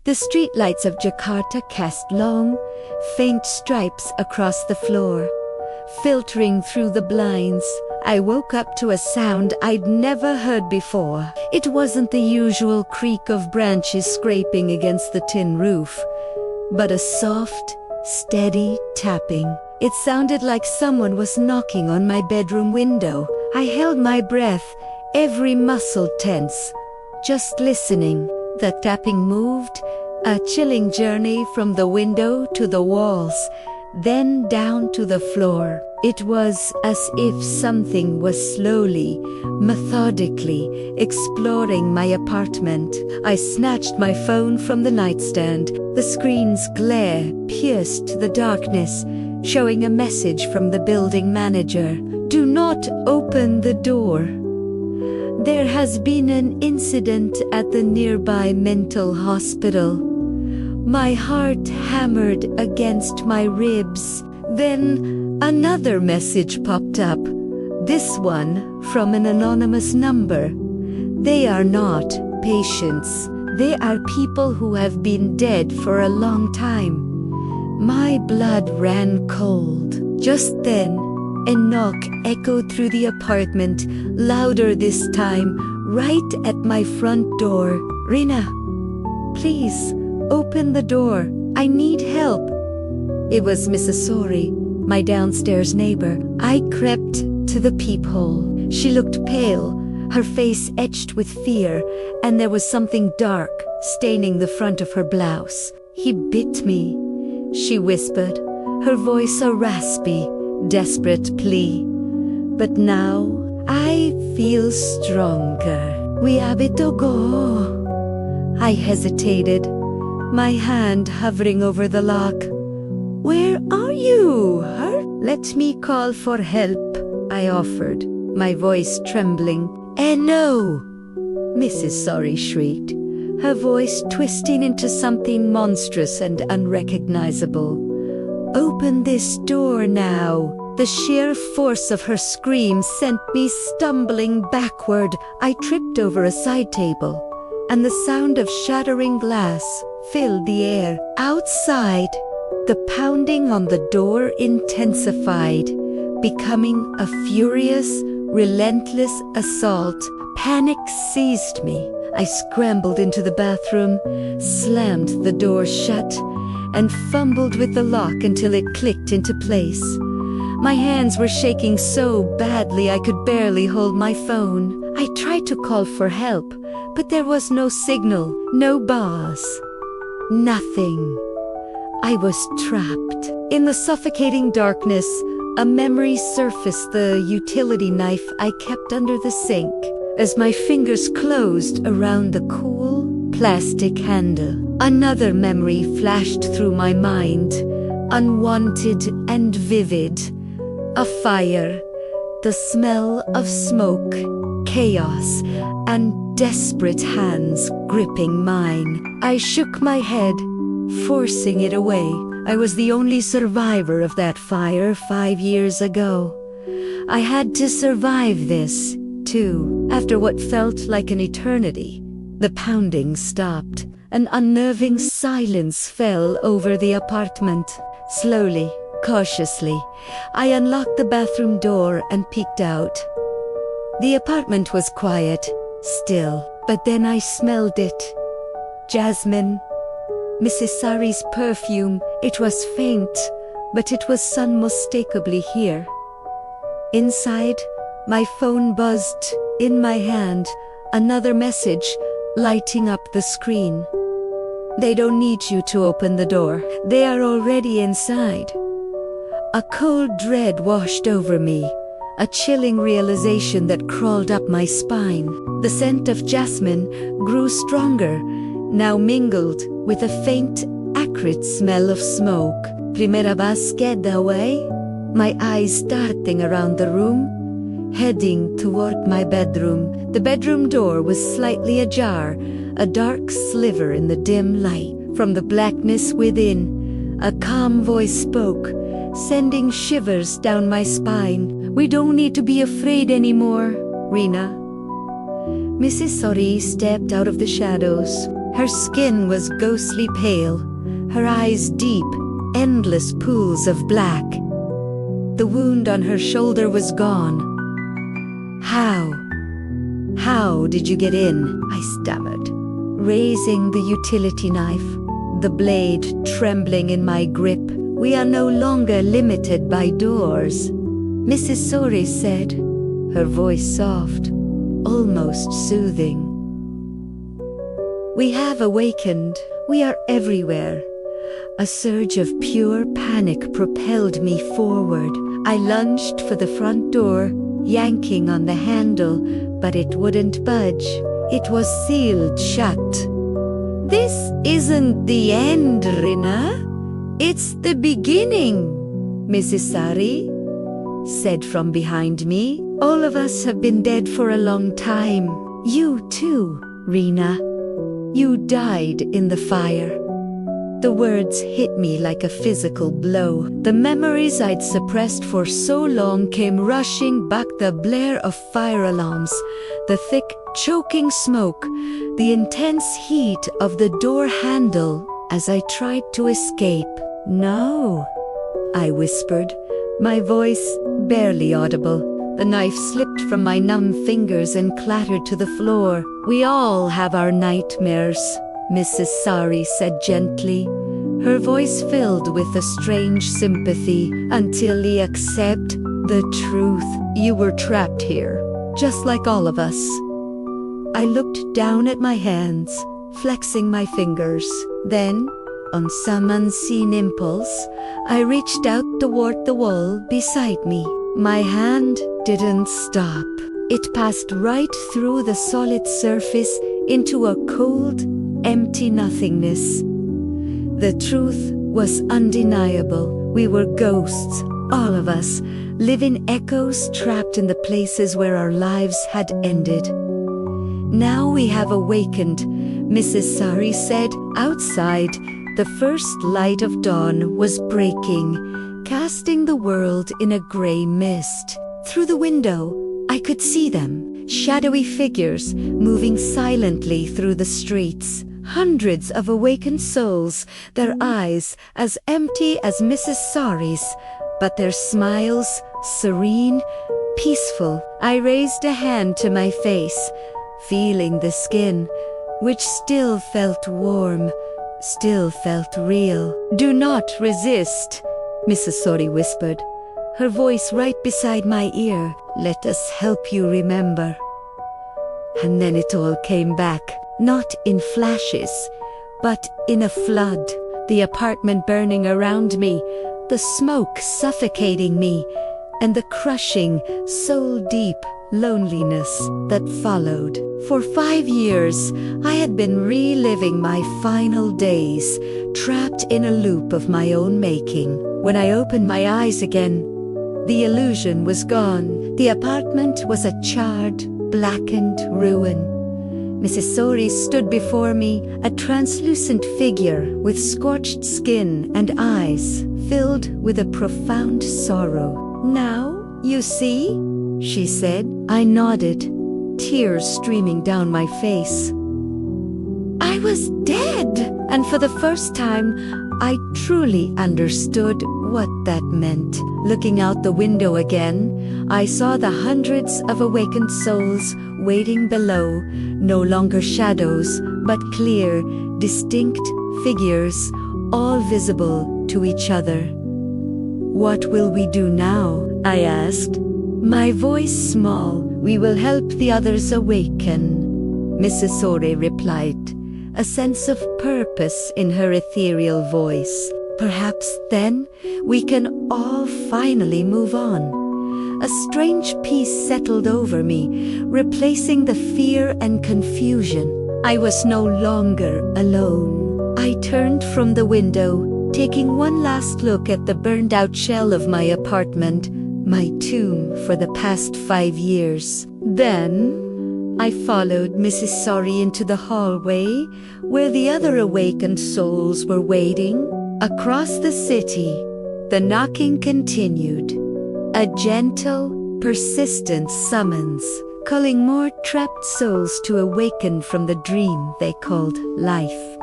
The streetlights of Jakarta cast long, faint stripes across the floor. Filtering through the blinds, I woke up to a sound I'd never heard before. It wasn't the usual creak of branches scraping against the tin roof, but a soft, steady tapping. It sounded like someone was knocking on my bedroom window. I held my breath, every muscle tense, just listening. The tapping moved, a chilling journey from the window to the walls, then down to the floor. It was as if something was slowly, methodically exploring my apartment. I snatched my phone from the nightstand. The screen's glare pierced the darkness, showing a message from the building manager. "Do not open the door. There has been an incident at the nearby mental hospital." My heart hammered against my ribs. Then another message popped up, this one from an anonymous number. "They are not patients. They are people who have been dead for a long time." My blood ran cold. Just then, a knock echoed through the apartment, louder this time, right at my front door. "Reena, please, open the door. I need help." It was Mrs. Sori, my downstairs neighbor. I crept to the peephole. She looked pale, her face etched with fear, and there was something dark staining the front of her blouse. "He bit me," she whispered, her voice a raspy, desperate plea. "But now I feel stronger. We ago go." I hesitated, my hand hovering over the lock. "Where are you, huh?" "Let me call for help," I offered, my voice trembling. No!" Mrs. Sori shrieked, her voice twisting into something monstrous and unrecognizable. "Open this door now." The sheer force of her scream sent me stumbling backward. I tripped over a side table, and the sound of shattering glass filled the air. Outside, the pounding on the door intensified, becoming a furious, relentless assault. Panic seized me. I scrambled into the bathroom, slammed the door shut, and fumbled with the lock until it clicked into place. My hands were shaking so badly I could barely hold my phone. I tried to call for help, but there was no signal, no buzz. Nothing. I was trapped. In the suffocating darkness, a memory surfaced, the utility knife I kept under the sink. As my fingers closed around the cool, plastic handle, another memory flashed through my mind, unwanted and vivid. A fire, the smell of smoke, chaos, and desperate hands gripping mine. I shook my head, forcing it away. I was the only survivor of that fire 5 years ago. I had to survive this, too. After what felt like an eternity, the pounding stopped. An unnerving silence fell over the apartment. Slowly, cautiously, I unlocked the bathroom door and peeked out. The apartment was quiet, still, but then I smelled it. Jasmine. Mrs. Sari's perfume. It was faint, but it was unmistakably here. Inside, my phone buzzed in my hand, another message lighting up the screen. "They don't need you to open the door. They are already inside." A cold dread washed over me, a chilling realization that crawled up my spine. The scent of jasmine grew stronger, now mingled with a faint, acrid smell of smoke. Primera vez queda away, my eyes darting around the room, heading toward my bedroom. The bedroom door was slightly ajar, a dark sliver in the dim light. From the blackness within, a calm voice spoke, sending shivers down my spine. "We don't need to be afraid anymore, Reena." Mrs. Sori stepped out of the shadows, Her skin was ghostly pale, her eyes deep, endless pools of black. The wound on her shoulder was gone. How did you get in? I stammered, raising the utility knife, the blade trembling in my grip. We are no longer limited by doors, Mrs. Sori said, her voice soft, almost soothing. We have awakened. We are everywhere. A surge of pure panic propelled me forward. I lunged for the front door, yanking on the handle, but it wouldn't budge. It was sealed shut. This isn't the end, Reena. It's the beginning, Mrs. Sori said from behind me. All of us have been dead for a long time. You too, Reena. You died in the fire. The words hit me like a physical blow. The memories I'd suppressed for so long came rushing back, the blare of fire alarms, the thick, choking smoke, the intense heat of the door handle as I tried to escape. No, I whispered, my voice barely audible. The knife slipped from my numb fingers and clattered to the floor. We all have our nightmares, Mrs. Sori said gently, her voice filled with a strange sympathy. Until you accept the truth, you were trapped here, just like all of us. I looked down at my hands, flexing my fingers. Then, on some unseen impulse, I reached out toward the wall beside me. My hand didn't stop. It passed right through the solid surface into a cold, empty nothingness. The truth was undeniable. We were ghosts, all of us, living echoes trapped in the places where our lives had ended. Now we have awakened, Mrs. Sori said. Outside, the first light of dawn was breaking, casting the world in a gray mist. Through the window, I could see them, shadowy figures moving silently through the streets. Hundreds of awakened souls, their eyes as empty as Mrs. Sori's, but their smiles serene, peaceful. I raised a hand to my face, feeling the skin, which still felt warm, still felt real. Do not resist, Mrs. Sori whispered, her voice right beside my ear. Let us help you remember. And then it all came back, not in flashes, but in a flood. The apartment burning around me, the smoke suffocating me, and the crushing, soul-deep loneliness that followed. For 5 years, I had been reliving my final days, trapped in a loop of my own making. When I opened my eyes again, the illusion was gone. The apartment was a charred, blackened ruin. Mrs. Sori stood before me, a translucent figure with scorched skin and eyes filled with a profound sorrow. Now, you see, she said. I nodded, tears streaming down my face. I was dead, and for the first time, I truly understood what that meant. Looking out the window again, I saw the hundreds of awakened souls waiting below, no longer shadows, but clear, distinct figures, all visible to each other. What will we do now? I asked, my voice small. We will help the others awaken, Mrs. Sori replied, a sense of purpose in her ethereal voice. Perhaps then we can all finally move on. A strange peace settled over me, replacing the fear and confusion. I was no longer alone. I turned from the window, taking one last look at the burned-out shell of my apartment, my tomb for the past 5 years. Then I followed Mrs. Sori into the hallway where the other awakened souls were waiting. Across the city, the knocking continued, a gentle, persistent summons, calling more trapped souls to awaken from the dream they called life.